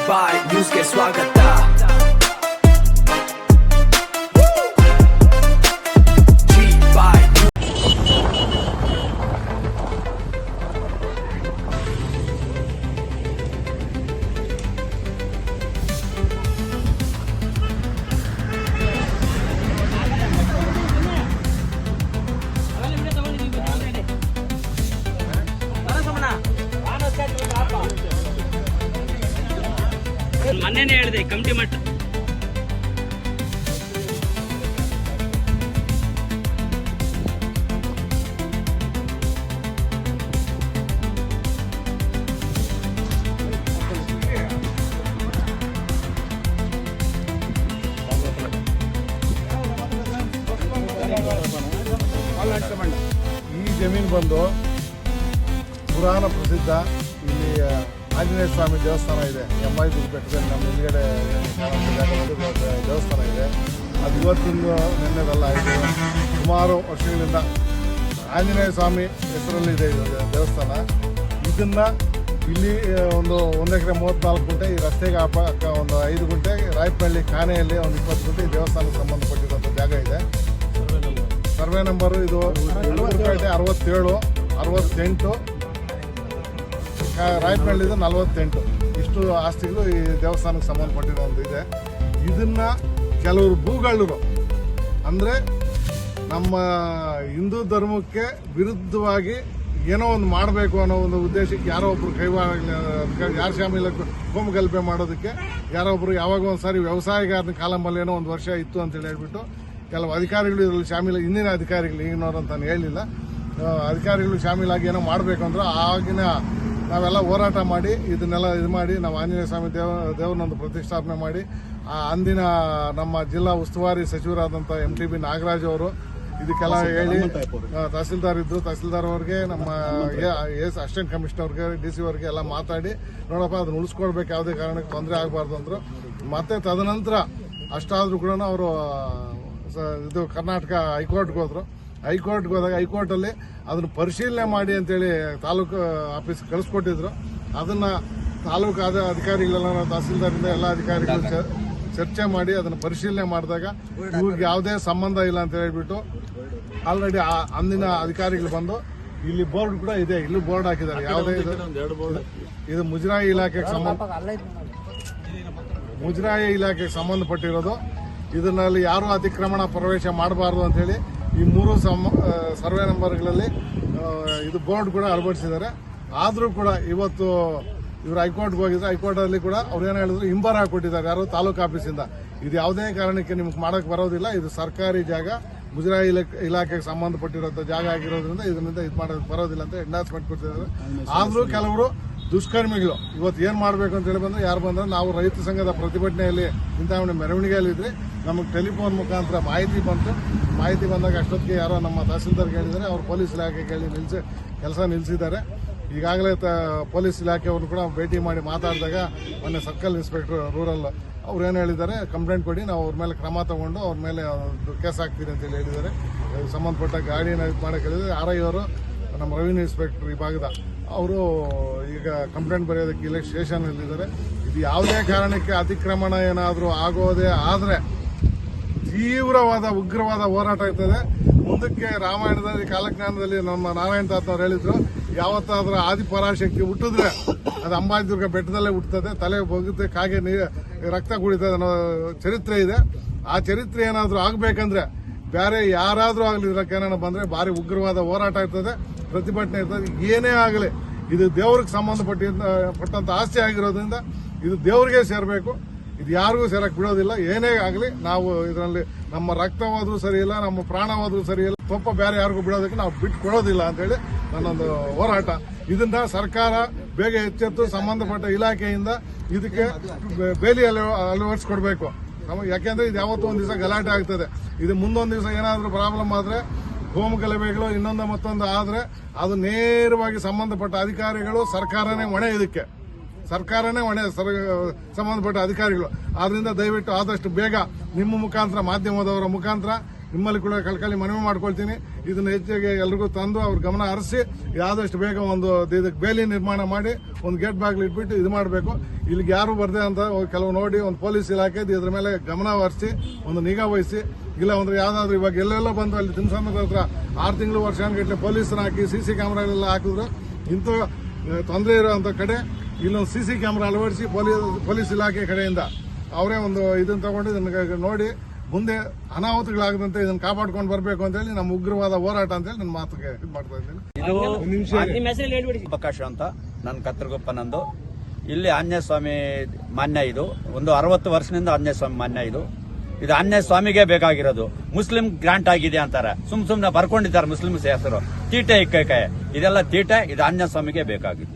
ಬಾಯ್ ನ್ಯೂಸ್ಗೆ ಸ್ವಾಗತ. ಮೊನ್ನೆನೇ ಹೇಳಿದೆ ಕಮಿಟಿ ಮಟ್ಟ ಈ ಜಮೀನು ಬಂದು ಪುರಾಣ ಪ್ರಸಿದ್ಧ ಇಲ್ಲಿ ಆಂಜನೇಯ ಸ್ವಾಮಿ ದೇವಸ್ಥಾನ ಇದೆ. ಎಮ್ಮಾಯಿ ಬೆಟ್ಟದಲ್ಲಿ ನಮ್ಮ ಹಿಂದ್ಗಡೆ ದೇವಸ್ಥಾನ ಇದೆ. ಅದು ಇವತ್ತಿಂದು ನಿನ್ನೆದಲ್ಲ, ಇದು ಸುಮಾರು ವರ್ಷಗಳಿಂದ ಆಂಜನೇಯ ಸ್ವಾಮಿ ಹೆಸರಲ್ಲಿದೆ ಇದು ದೇವಸ್ಥಾನ. ಇದನ್ನು ಇಲ್ಲಿ ಒಂದು 1 ಎಕರೆ 34 ಗುಂಟೆ, ಈ ರಸ್ತೆಗೆ ಒಂದು 5 ಗುಂಟೆ, ರಾಯಪಳ್ಳಿ ಕಾನೆಯಲ್ಲಿ ಒಂದು 20 ಗುಂಟೆ ಈ ದೇವಸ್ಥಾನಕ್ಕೆ ಸಂಬಂಧಪಟ್ಟಿರುವಂಥ ಜಾಗ ಇದೆ. ಸರ್ವೆ ನಂಬರು ಇದು 67, 68, ರಾಯಪಳ್ಳಿದು 48. ಇಷ್ಟು ಆಸ್ತಿಗಳು ಈ ದೇವಸ್ಥಾನಕ್ಕೆ ಸಂಬಂಧಪಟ್ಟಿರೋದು ಇದೆ. ಇದನ್ನು ಕೆಲವರು ಭೂಗಳ್ಳರು ಅಂದರೆ ನಮ್ಮ ಹಿಂದೂ ಧರ್ಮಕ್ಕೆ ವಿರುದ್ಧವಾಗಿ ಏನೋ ಒಂದು ಮಾಡಬೇಕು ಅನ್ನೋ ಒಂದು ಉದ್ದೇಶಕ್ಕೆ ಯಾರೋ ಒಬ್ರು ಯಾರ ಶಾಮೀಲಕ್ಕೆ ಕೋಮುಗಲಭೆ ಮಾಡೋದಕ್ಕೆ ಯಾರೋ ಒಬ್ರು ಯಾವಾಗ ಒಂದು ಸಾರಿ ವ್ಯವಸಾಯಗಾರನ ಕಾಲಮಲ್ಲಿ ಏನೋ ಒಂದು ವರ್ಷ ಇತ್ತು ಅಂತೇಳಿ ಹೇಳ್ಬಿಟ್ಟು ಕೆಲವು ಅಧಿಕಾರಿಗಳು ಇದರಲ್ಲಿ ಶಾಮೀಲ, ಹಿಂದಿನ ಅಧಿಕಾರಿಗಳು ಈಗಿನವ್ರು ಅಂತ ಹೇಳಿಲ್ಲ, ಅಧಿಕಾರಿಗಳು ಶಾಮೀಲಾಗಿ ಏನೋ ಮಾಡಬೇಕು ಅಂದ್ರೆ ಆಗಿನ ನಾವೆಲ್ಲ ಹೋರಾಟ ಮಾಡಿ ಇದನ್ನೆಲ್ಲ ಇದು ಮಾಡಿ ನಾವು ಆಂಜನೇಯ ಸ್ವಾಮಿ ದೇವರನ್ನೊಂದು ಪ್ರತಿಷ್ಠಾಪನೆ ಮಾಡಿ ಅಂದಿನ ನಮ್ಮ ಜಿಲ್ಲಾ ಉಸ್ತುವಾರಿ ಸಚಿವರಾದಂಥ MTB ನಾಗರಾಜ್ ಅವರು ಇದಕ್ಕೆಲ್ಲ ಹೇಳಿ ತಹಸೀಲ್ದಾರ್ ಇದ್ರು, ತಹಸೀಲ್ದಾರ್ ಅವ್ರಿಗೆ ನಮ್ಮ ಅಸಿಸ್ಟೆಂಟ್ ಕಮಿಷನರ್ಗೆ DC ಅವ್ರಿಗೆ ಎಲ್ಲ ಮಾತಾಡಿ ನೋಡಪ್ಪ ಅದನ್ನ ಉಳಿಸ್ಕೊಡ್ಬೇಕು, ಯಾವುದೇ ಕಾರಣಕ್ಕೆ ತೊಂದರೆ ಆಗಬಾರ್ದು ಅಂದರು. ಮತ್ತೆ ತದನಂತರ ಅಷ್ಟಾದರೂ ಕೂಡ ಅವರು ಇದು ಕರ್ನಾಟಕ ಹೈಕೋರ್ಟ್ಗೆ ಹೋದ್ರು. ಹೈಕೋರ್ಟ್ಗೆ ಹೋದಾಗ ಹೈಕೋರ್ಟಲ್ಲಿ ಅದನ್ನು ಪರಿಶೀಲನೆ ಮಾಡಿ ಅಂತೇಳಿ ತಾಲೂಕು ಆಫೀಸ್ ಕಳಿಸ್ಕೊಟ್ಟಿದ್ರು. ಅದನ್ನು ತಾಲೂಕು ಅಧಿಕಾರಿಗಳೆಲ್ಲ ತಹಸೀಲ್ದಾರಿಂದ ಎಲ್ಲ ಅಧಿಕಾರಿಗಳು ಚರ್ಚೆ ಮಾಡಿ ಅದನ್ನು ಪರಿಶೀಲನೆ ಮಾಡಿದಾಗ ಇವ್ರಿಗೆ ಯಾವುದೇ ಸಂಬಂಧ ಇಲ್ಲ ಅಂತ ಹೇಳ್ಬಿಟ್ಟು ಆಲ್ರೆಡಿ ಅಂದಿನ ಅಧಿಕಾರಿಗಳು ಬಂದು ಇಲ್ಲಿ ಬೋರ್ಡ್ ಕೂಡ ಇದೆ, ಇಲ್ಲೂ ಬೋರ್ಡ್ ಹಾಕಿದ್ದಾರೆ. ಯಾವುದೇ ಇದು ಮುಜರಾಯಿ ಇಲಾಖೆಗೆ ಸಂಬಂಧಪಟ್ಟಿರೋದು. ಇದರಲ್ಲಿ ಯಾರೂ ಅತಿಕ್ರಮಣ ಪ್ರವೇಶ ಮಾಡಬಾರ್ದು ಅಂತೇಳಿ ಈ 3 ಸರ್ವೆ ನಂಬರ್ಗಳಲ್ಲಿ ಇದು ಬೋರ್ಡ್ ಕೂಡ ಅಳವಡಿಸಿದ್ದಾರೆ. ಆದರೂ ಕೂಡ ಇವತ್ತು ಇವರು ಹೈಕೋರ್ಟ್ಗೆ ಹೋಗಿದ್ರೆ ಹೈಕೋರ್ಟಲ್ಲಿ ಕೂಡ ಅವ್ರು ಏನು ಹೇಳಿದ್ರು, ಹಿಂಬರ ಹಾಕೊಟ್ಟಿದ್ದಾರೆ ಯಾರು ತಾಲೂಕು ಆಫೀಸಿಂದ. ಇದು ಯಾವುದೇ ಕಾರಣಕ್ಕೆ ನಿಮ್ಗೆ ಮಾಡೋಕ್ಕೆ ಬರೋದಿಲ್ಲ, ಇದು ಸರ್ಕಾರಿ ಜಾಗ, ಮುಜರಾಯಿ ಇಲಾಖೆಗೆ ಸಂಬಂಧಪಟ್ಟಿರೋ ಜಾಗ ಆಗಿರೋದ್ರಿಂದ ಇದರಿಂದ ಇದು ಮಾಡೋಕ್ಕೆ ಬರೋದಿಲ್ಲ ಅಂತ ಎಂಡಾರ್ಸ್ಮೆಂಟ್ ಕೊಡ್ತಿದ್ದಾರೆ. ಆದರೂ ಕೆಲವರು ದುಷ್ಕರ್ಮಿಗಳು ಇವತ್ತು ಏನು ಮಾಡಬೇಕು ಅಂತ ಹೇಳಿ ಬಂದರೆ ಯಾರು ಬಂದರೆ ನಾವು ರೈತ ಸಂಘದ ಪ್ರತಿಭಟನೆಯಲ್ಲಿ ಇಂಥ ಮೆರವಣಿಗೆಯಲ್ಲಿದ್ದರೆ ನಮಗೆ ಟೆಲಿಫೋನ್ ಮುಖಾಂತರ ಮಾಹಿತಿ ಬಂತು. ಮಾಹಿತಿ ಬಂದಾಗ ಅಷ್ಟೊತ್ತಿಗೆ ಯಾರೋ ನಮ್ಮ ತಹಸೀಲ್ದಾರ್ಗೆ ಹೇಳಿದ್ದಾರೆ, ಅವರು ಪೊಲೀಸ್ ಇಲಾಖೆಗೆ ಹೇಳಿ ಕೆಲಸ ನಿಲ್ಲಿಸಿದ್ದಾರೆ. ಈಗಾಗಲೇ ಪೊಲೀಸ್ ಇಲಾಖೆಯವರು ಕೂಡ ಭೇಟಿ ಮಾಡಿ ಮಾತಾಡಿದಾಗ ಮೊನ್ನೆ ಸರ್ಕಲ್ ಇನ್ಸ್ಪೆಕ್ಟರ್ ರೂರಲ್ ಅವ್ರು ಏನು ಹೇಳಿದ್ದಾರೆ, ಕಂಪ್ಲೇಂಟ್ ಕೊಡಿ, ನಾವು ಅವ್ರ ಮೇಲೆ ಕ್ರಮ ತಗೊಂಡು ಅವ್ರ ಮೇಲೆ ಕೇಸ್ ಹಾಕ್ತೀರಿ ಅಂತೇಳಿ ಹೇಳಿದ್ದಾರೆ. ಸಂಬಂಧಪಟ್ಟ ಗಾಡಿನ ಇದು ಮಾಡೋಕೆ ಹೇಳಿದರೆ RI ಅವರು ನಮ್ಮ ರೆವಿನ್ಯೂ ಇನ್ಸ್ಪೆಕ್ಟರ್ ಈ ಭಾಗದ ಅವರು ಈಗ ಕಂಪ್ಲೇಂಟ್ ಬರೆಯೋದಕ್ಕೆ ಇಲ್ಲಿ ಸ್ಟೇಷನಲ್ಲಿದ್ದಾರೆ. ಇದು ಯಾವುದೇ ಕಾರಣಕ್ಕೆ ಅತಿಕ್ರಮಣ ಏನಾದರೂ ಆಗೋದೇ ಆದರೆ ತೀವ್ರವಾದ ಉಗ್ರವಾದ ಹೋರಾಟ ಇರ್ತದೆ. ಮುಂದಕ್ಕೆ ರಾಮಾಯಣದಲ್ಲಿ ಕಾಲಜ್ಞಾನದಲ್ಲಿ ನಮ್ಮ ನಾರಾಯಣ ತಾತನವ್ರು ಹೇಳಿದ್ರು, ಯಾವತ್ತಾದ್ರೂ ಆದಿಪರಾಶಕ್ತಿ ಹುಟ್ಟಿದ್ರೆ ಅದು ಅಂಬಾಜಿದುರ್ಗ ಬೆಟ್ಟದಲ್ಲೇ ಹುಟ್ಟುತ್ತದೆ, ತಲೆ ಬೊಗುತ್ತೆ, ಕಾಗೆ ರಕ್ತ ಕುಡಿತದೆ ಅನ್ನೋ ಚರಿತ್ರೆ ಇದೆ. ಆ ಚರಿತ್ರೆ ಏನಾದರೂ ಆಗಬೇಕಂದ್ರೆ ಬೇರೆ ಯಾರಾದರೂ ಆಗಲಿ ಇದಕ್ಕೆ ಏನಾರ ಬಂದರೆ ಭಾರಿ ಉಗ್ರವಾದ ಹೋರಾಟ ಇರ್ತದೆ, ಪ್ರತಿಭಟನೆ ಇರ್ತದೆ. ಏನೇ ಆಗಲಿ ಇದು ದೇವ್ರಿಗೆ ಸಂಬಂಧಪಟ್ಟಂತ ಆಸ್ತಿ ಆಗಿರೋದ್ರಿಂದ ಇದು ದೇವ್ರಿಗೆ ಸೇರಬೇಕು, ಇದು ಯಾರಿಗೂ ಸೇರಕ್ಕೆ ಬಿಡೋದಿಲ್ಲ. ಏನೇ ಆಗಲಿ ನಾವು ಇದರಲ್ಲಿ ನಮ್ಮ ರಕ್ತ ಹೋದ್ರೂ ಸರಿ ಇಲ್ಲ, ನಮ್ಮ ಪ್ರಾಣ ಹೋದ್ರೂ ಸರಿ ಇಲ್ಲ, ತಪ್ಪ ಬೇರೆ ಯಾರಿಗೂ ಬಿಡೋದಕ್ಕೆ ನಾವು ಬಿಟ್ಕೊಡೋದಿಲ್ಲ ಅಂತೇಳಿ ನನ್ನೊಂದು ಹೋರಾಟ. ಇದನ್ನ ಸರ್ಕಾರ ಬೇಗ ಎಚ್ಚೆತ್ತು ಸಂಬಂಧಪಟ್ಟ ಇಲಾಖೆಯಿಂದ ಇದಕ್ಕೆ ಬೇಲಿ ಅಳವಡಿಸ್ಕೊಡ್ಬೇಕು. ಯಾಕೆಂದ್ರೆ ಇದು ಯಾವತ್ತೂ ಒಂದು ದಿವಸ ಗಲಾಟೆ ಆಗ್ತದೆ. ಇದು ಮುಂದೊಂದು ದಿವಸ ಏನಾದರೂ ಪ್ರಾಬ್ಲಮ್ ಆದರೆ, ಹೋಮ ಗಲಭೆಗಳು ಇನ್ನೊಂದು ಮತ್ತೊಂದು ಆದರೆ ಅದು ನೇರವಾಗಿ ಸಂಬಂಧಪಟ್ಟ ಅಧಿಕಾರಿಗಳು, ಸರ್ಕಾರನೇ ಹೊಣೆ, ಇದಕ್ಕೆ ಸರ್ಕಾರನೇ ಹೊಣೆ, ಸಂಬಂಧಪಟ್ಟ ಅಧಿಕಾರಿಗಳು. ಆದ್ರಿಂದ ದಯವಿಟ್ಟು ಆದಷ್ಟು ಬೇಗ ನಿಮ್ಮ ಮುಖಾಂತರ, ಮಾಧ್ಯಮದವರ ಮುಖಾಂತರ ನಿಮ್ಮಲ್ಲಿ ಕೂಡ ಕಳ್ಕಳಿ ಮನವಿ ಮಾಡ್ಕೊಳ್ತೀನಿ. ಇದನ್ನ ಹೆಚ್ಚಿಗೆ ಎಲ್ರಿಗೂ ತಂದು ಅವ್ರ ಗಮನ ಹರಿಸಿ ಆದಷ್ಟು ಬೇಗ ಒಂದು ಇದಕ್ಕೆ ಬೇಲಿ ನಿರ್ಮಾಣ ಮಾಡಿ ಒಂದು ಗೇಟ್ ಬಾಗಿಲು ಇಟ್ಬಿಟ್ಟು ಇದು ಮಾಡಬೇಕು. ಇಲ್ಲಿಗೆ ಯಾರು ಬರ್ದೆ ಅಂತ ಕೆಲವು ನೋಡಿ ಒಂದು ಪೊಲೀಸ್ ಇಲಾಖೆ ಇದ್ರ ಮೇಲೆ ಗಮನ ಹರಿಸಿ ಒಂದು ನಿಗಾ ವಹಿಸಿ, ಇಲ್ಲ ಅಂದ್ರೆ ಯಾವ್ದಾದ್ರು ಇವಾಗ ಎಲ್ಲೆಲ್ಲ ಬಂದು ಅಲ್ಲಿ ತಿನ್ಸಂದ್ರ ಹತ್ರ 6 ತಿಂಗಳು ವರ್ಷಗಟ್ಟಲೆ ಪೊಲೀಸರ ಹಾಕಿ ಸಿಸಿ ಕ್ಯಾಮ್ರಾಗಳೆಲ್ಲ ಹಾಕಿದ್ರು. ಇಂಥ ತೊಂದರೆ ಇರುವಂತ ಕಡೆ ಇಲ್ಲೊಂದು ಸಿಸಿ ಕ್ಯಾಮ್ರಾ ಅಳವಡಿಸಿ ಪೊಲೀಸ್ ಇಲಾಖೆ ಕಡೆಯಿಂದ ಅವರೇ ಒಂದು ಇದನ್ನ ತಗೊಂಡು ಇದನ್ನ ನೋಡಿ ಮುಂದೆ ಅನಾಹುತಗಳಾಗದಂತೆ ಇದನ್ನ ಕಾಪಾಡ್ಕೊಂಡು ಬರಬೇಕು ಅಂತ ಹೇಳಿ ನಮ್ಮ ಉಗ್ರವಾದ ಹೋರಾಟ ಅಂತ ಹೇಳಿ ನನ್ನ ಮಾತುಗೆ ಇದು ಮಾಡ್ತಾ ಇದ್ದೀನಿ. ನಿಮ್ಮ ಹೆಸರಲ್ಲಿ ಹೇಳ್ಬಿಡಿ. ಅವಕಾಶ ಅಂತ ನನ್ನ ಕತ್ರಗೊಪ್ಪ ನಂದು. ಇಲ್ಲಿ ಆಂಜನೇಯ ಸ್ವಾಮಿ ಮಾನ್ಯ, ಇದು ಒಂದು 60 ವರ್ಷದಿಂದ ಆಂಜನೇಯ ಸ್ವಾಮಿ ಮಾನ್ಯ. ಇದು ಆಂಜನೇಯ ಸ್ವಾಮಿಗೆ ಬೇಕಾಗಿರೋದು. ಮುಸ್ಲಿಂ ಗ್ರಾಂಟ್ ಆಗಿದೆ ಅಂತಾರೆ, ಸುಮ್ನೆ ಬರ್ಕೊಂಡಿದ್ದಾರೆ ಮುಸ್ಲಿಮ್ಸ್ ಹೆಸರು. ತೀಟೆ ಇಕ್ಕಕ್ಕೆ ಇದೆಲ್ಲ ತೀಟೆ. ಇದು ಆಂಜನೇಯ ಸ್ವಾಮಿಗೆ ಬೇಕಾಗಿದೆ.